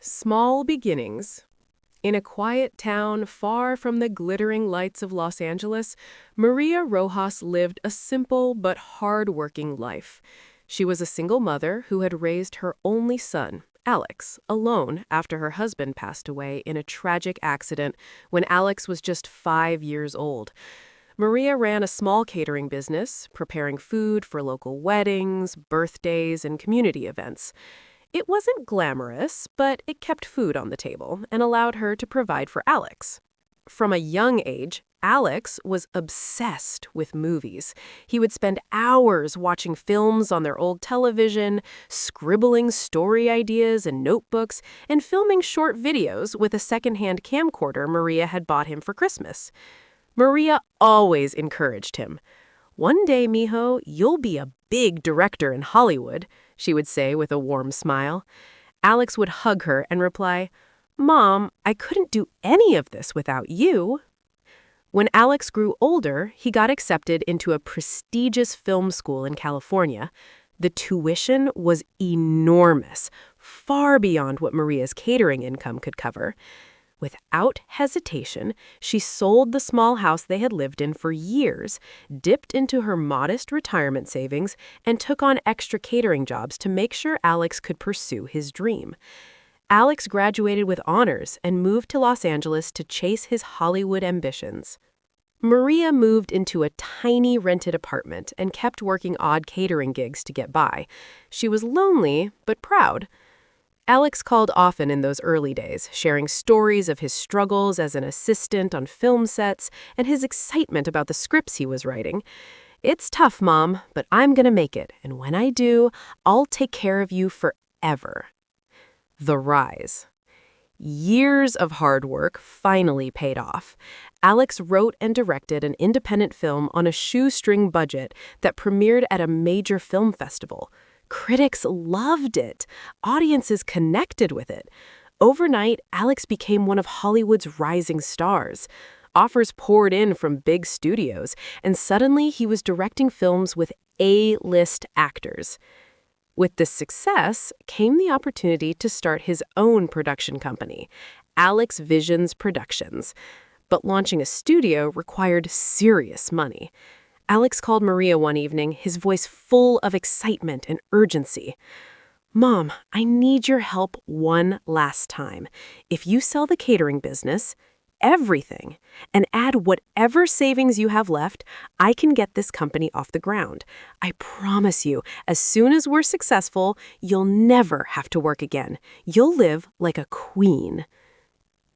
Small beginnings. In a quiet town far from the glittering lights of Los Angeles, Maria Rojas lived a simple but hard-working life. She was a single mother who had raised her only son, Alex, alone after her husband passed away in a tragic accident when Alex was just 5 years old. Maria ran a small catering business, preparing food for local weddings, birthdays, and community events. It wasn't glamorous, but it kept food on the table and allowed her to provide for Alex. From a young age, Alex was obsessed with movies. He would spend hours watching films on their old television, scribbling story ideas in notebooks, and filming short videos with a secondhand camcorder Maria had bought him for Christmas. Maria always encouraged him. "One day, mijo, you'll be a big director in Hollywood," she would say with a warm smile. Alex would hug her and reply, "Mom, I couldn't do any of this without you." When Alex grew older, he got accepted into a prestigious film school in California. The tuition was enormous, far beyond what Maria's catering income could cover. Without hesitation, she sold the small house they had lived in for years, dipped into her modest retirement savings, and took on extra catering jobs to make sure Alex could pursue his dream. Alex graduated with honors and moved to Los Angeles to chase his Hollywood ambitions. Maria moved into a tiny rented apartment and kept working odd catering gigs to get by. She was lonely, but proud. Alex called often in those early days, sharing stories of his struggles as an assistant on film sets and his excitement about the scripts he was writing. "It's tough, Mom, but I'm gonna make it, and when I do, I'll take care of you forever." The rise. Years of hard work finally paid off. Alex wrote and directed an independent film on a shoestring budget that premiered at a major film festival. Critics loved it. Audiences connected with it. Overnight, Alex became one of Hollywood's rising stars. Offers poured in from big studios, and suddenly he was directing films with A-list actors. With this success came the opportunity to start his own production company, Alex Visions Productions. But launching a studio required serious money. Alex called Maria one evening, his voice full of excitement and urgency. "Mom, I need your help one last time. If you sell the catering business, everything, and add whatever savings you have left, I can get this company off the ground. I promise you, as soon as we're successful, you'll never have to work again. You'll live like a queen."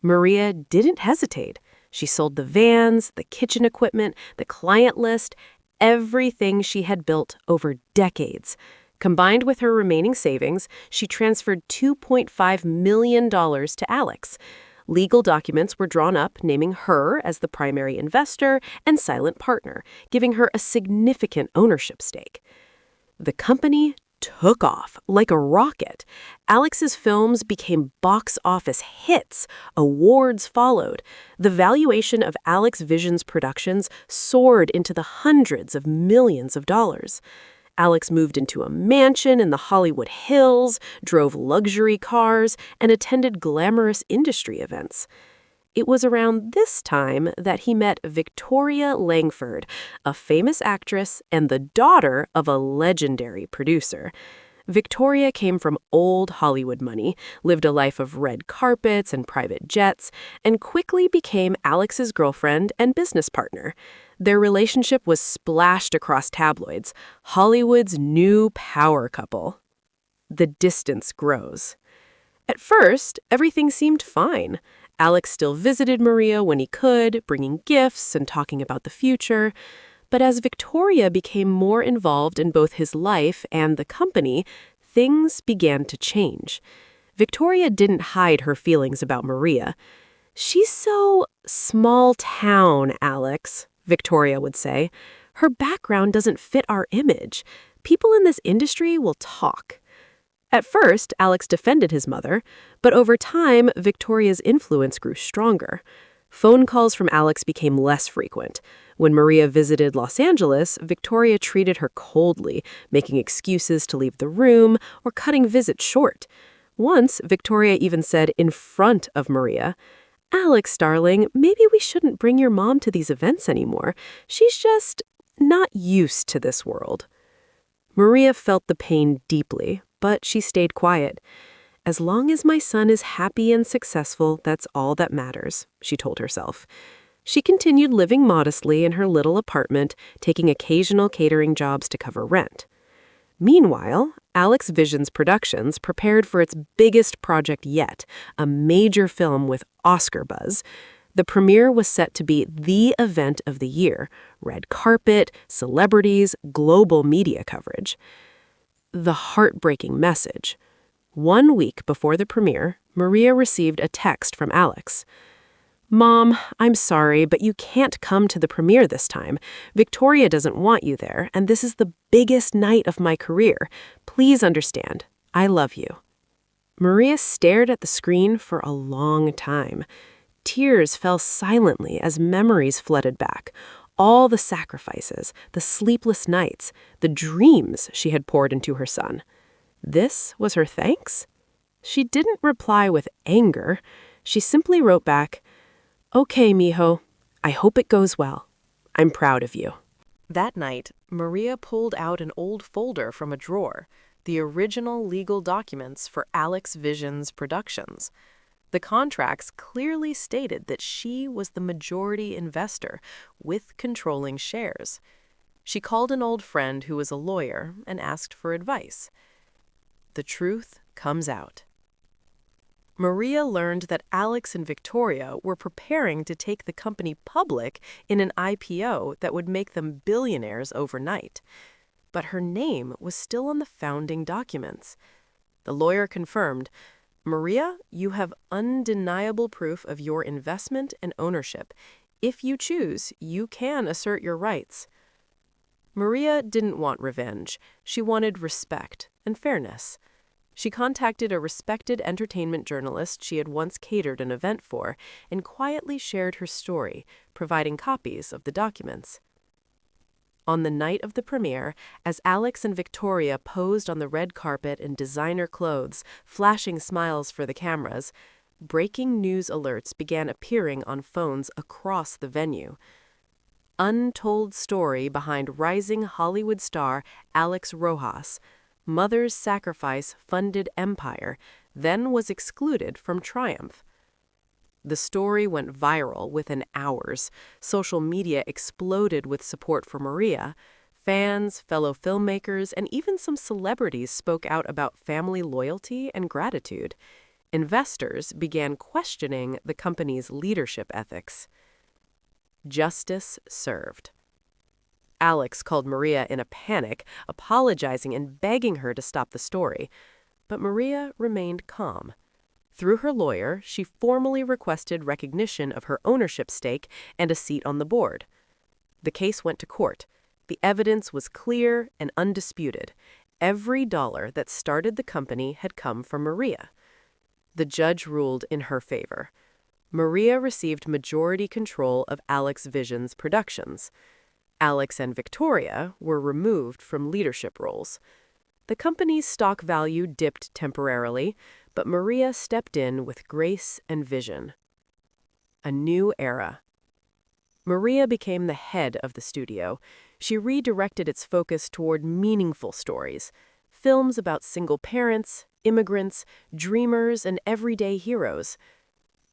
Maria didn't hesitate. She sold the vans, the kitchen equipment, the client list, everything she had built over decades. Combined with her remaining savings, she transferred $2.5 million to Alex. Legal documents were drawn up naming her as the primary investor and silent partner, giving her a significant ownership stake. The company took off like a rocket. Alex's films became box office hits. Awards followed. The valuation of Alex Visions Productions soared into the hundreds of millions of dollars. Alex moved into a mansion in the Hollywood Hills, drove luxury cars, and attended glamorous industry events. It was around this time that he met Victoria Langford, a famous actress and the daughter of a legendary producer. Victoria came from old Hollywood money, lived a life of red carpets and private jets, and quickly became Alex's girlfriend and business partner. Their relationship was splashed across tabloids, Hollywood's new power couple. The distance grows. At first, everything seemed fine. Alex still visited Maria when he could, bringing gifts and talking about the future. But as Victoria became more involved in both his life and the company, things began to change. Victoria didn't hide her feelings about Maria. "She's so small town, Alex," Victoria would say. "Her background doesn't fit our image. People in this industry will talk." At first, Alex defended his mother, but over time, Victoria's influence grew stronger. Phone calls from Alex became less frequent. When Maria visited Los Angeles, Victoria treated her coldly, making excuses to leave the room or cutting visits short. Once, Victoria even said in front of Maria, "Alex, darling, maybe we shouldn't bring your mom to these events anymore. She's just not used to this world." Maria felt the pain deeply, but she stayed quiet. "As long as my son is happy and successful, that's all that matters," she told herself. She continued living modestly in her little apartment, taking occasional catering jobs to cover rent. Meanwhile, Alex Vision's Productions prepared for its biggest project yet, a major film with Oscar buzz. The premiere was set to be the event of the year: red carpet, celebrities, global media coverage. The heartbreaking message. 1 week before the premiere, Maria received a text from Alex. "Mom, I'm sorry, but you can't come to the premiere this time. Victoria doesn't want you there, and this is the biggest night of my career. Please understand. I love you." Maria stared at the screen for a long time. Tears fell silently as memories flooded back. All the sacrifices, the sleepless nights, the dreams she had poured into her son. This was her thanks? She didn't reply with anger. She simply wrote back, "Okay, mijo. I hope it goes well. I'm proud of you." That night, Maria pulled out an old folder from a drawer, the original legal documents for Alex Vision's Productions. The contracts clearly stated that she was the majority investor with controlling shares. She called an old friend who was a lawyer and asked for advice. The truth comes out. Maria learned that Alex and Victoria were preparing to take the company public in an IPO that would make them billionaires overnight. But her name was still on the founding documents. The lawyer confirmed, "Maria, you have undeniable proof of your investment and ownership. If you choose, you can assert your rights." Maria didn't want revenge. She wanted respect and fairness. She contacted a respected entertainment journalist she had once catered an event for and quietly shared her story, providing copies of the documents. On the night of the premiere, as Alex and Victoria posed on the red carpet in designer clothes, flashing smiles for the cameras, breaking news alerts began appearing on phones across the venue. Untold story behind rising Hollywood star Alex Rojas. Mother's sacrifice funded empire, then was excluded from Triumph. The story went viral within hours. Social media exploded with support for Maria. Fans, fellow filmmakers, and even some celebrities spoke out about family loyalty and gratitude. Investors began questioning the company's leadership ethics. Justice served. Alex called Maria in a panic, apologizing and begging her to stop the story. But Maria remained calm. Through her lawyer, she formally requested recognition of her ownership stake and a seat on the board. The case went to court. The evidence was clear and undisputed. Every dollar that started the company had come from Maria. The judge ruled in her favor. Maria received majority control of Alex Vision's Productions. Alex and Victoria were removed from leadership roles. The company's stock value dipped temporarily, but Maria stepped in with grace and vision. A new era. Maria became the head of the studio. She redirected its focus toward meaningful stories, films about single parents, immigrants, dreamers, and everyday heroes.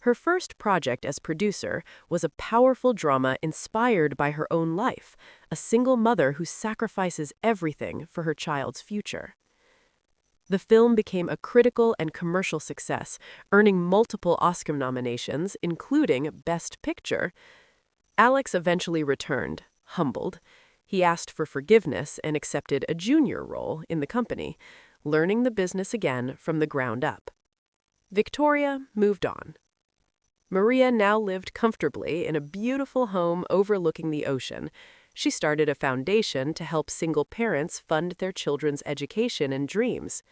Her first project as producer was a powerful drama inspired by her own life, a single mother who sacrifices everything for her child's future. The film became a critical and commercial success, earning multiple Oscar nominations, including Best Picture. Alex eventually returned, humbled. He asked for forgiveness and accepted a junior role in the company, learning the business again from the ground up. Victoria moved on. Maria now lived comfortably in a beautiful home overlooking the ocean. She started a foundation to help single parents fund their children's education and dreams.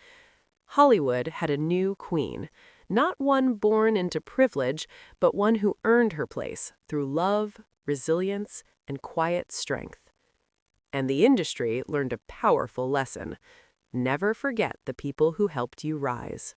Hollywood had a new queen, not one born into privilege, but one who earned her place through love, resilience, and quiet strength. And the industry learned a powerful lesson: never forget the people who helped you rise.